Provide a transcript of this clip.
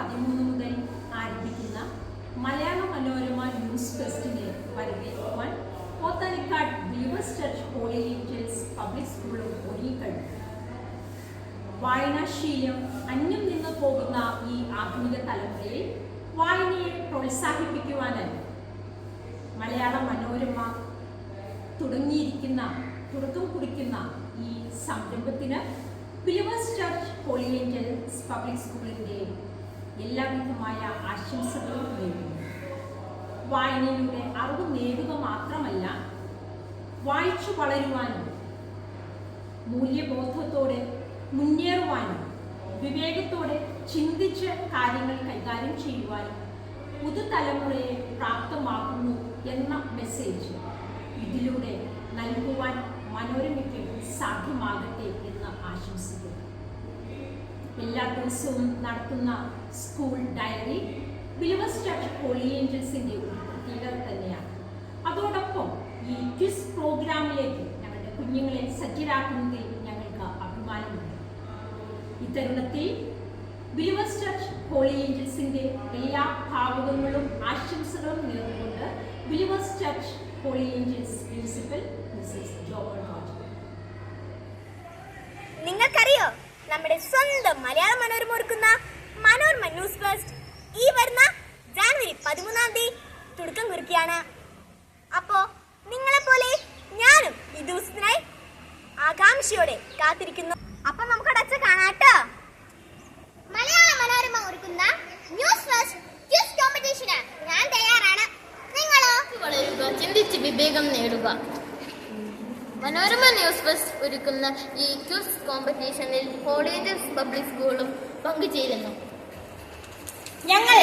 13 മുതൽ ആരംഭിക്കുന്ന മലയാള മനോരമ ന്യൂസ് ഫെസ്റ്റിനെ വരവേൽക്കുവാൻ Pothanikkad believers church holy Angeles public സ്കൂളും ഒരുങ്ങിക്കഴിഞ്ഞു. വായനാശീലം അന്യം നിന്ന് പോകുന്ന ഈ ആധുനിക തലമുറയിൽ വായനയെ പ്രോത്സാഹിപ്പിക്കുവാനായി മലയാള മനോരമ തുടക്കം കുറിക്കുന്ന ഈ സംരംഭത്തിന് Believers church holy Angeles Public സ്കൂളിൻ്റെ എല്ലാവിധമായ ആശംസകളും നേരുന്നു. വായനയുടെ അറിവ് നേടുക മാത്രമല്ല, വായിച്ചു വളരുവാനും മൂല്യബോധത്തോടെ മുന്നേറുവാനും വിവേകത്തോടെ ചിന്തിച്ച് കാര്യങ്ങൾ കൈകാര്യം ചെയ്യുവാനും പുതുതലമുറയെ പ്രാപ്തമാക്കുന്നു എന്ന മെസ്സേജ് ഇതിലൂടെ നൽകുവാൻ മനോരമയ്ക്ക് സാധ്യമാകട്ടെ എന്ന് ആശംസിക്കുന്നു. എല്ലാ ദിവസവും നടത്തുന്ന school diary believers church holy ഏഞ്ചൽസിൻ്റെ ഒരു പ്രത്യേകത തന്നെയാണ്. അതോടൊപ്പം ഈ ക്വിസ് പ്രോഗ്രാമിലേക്ക് ഞങ്ങളുടെ കുഞ്ഞുങ്ങളെ സജ്ജരാക്കുന്നതിൽ ഞങ്ങൾക്ക് അഭിമാനമുണ്ട്. ഇത്തരുണത്തിൽ ബിലീവേഴ്സ് ചർച്ച് ഹോളി ഏഞ്ചൽസിൻ്റെ എല്ലാ ഭാവുകങ്ങളും ആശംസകളും നേർന്നുകൊണ്ട് believers church holy angels principal Mrs Jober George. നിങ്ങൾക്കറിയോ, നമ്മുടെ സ്വന്തം മലയാള മനോരമ ഒരുക്കുന്ന മനോരമ ന്യൂസ് ഫെസ്റ്റ് ഈ വരുന്ന ജനുവരി 13 തുടക്കം കുറിക്കുകയാണ്. അപ്പോ നിങ്ങളെപ്പോലെ ഞാനും ഈ ദിവസത്തിനായി ആകാംക്ഷയോടെ കാത്തിരിക്കുന്നു. അപ്പൊ നമുക്ക് അടച്ച കാണാട്ടോ. മലയാള മനോരമ ഒരുക്കുന്ന ന്യൂസ് ഫെസ്റ്റ് ക്വിസ് കോമ്പറ്റീഷന് ഞാൻ തയ്യാറാണ്. നിങ്ങളോ? വളരുക, ചിന്തിച്ച് വിവേകം നേടുക. മനോരമ ന്യൂസ് ഫെസ്റ്റ് ഒരുക്കുന്ന ഈ ക്വിസ് കോമ്പറ്റീഷനിൽ ഹോളി ഏഞ്ചൽസ് പബ്ലിക് സ്കൂളും പങ്കുചേരുന്നു. ഞങ്ങൾ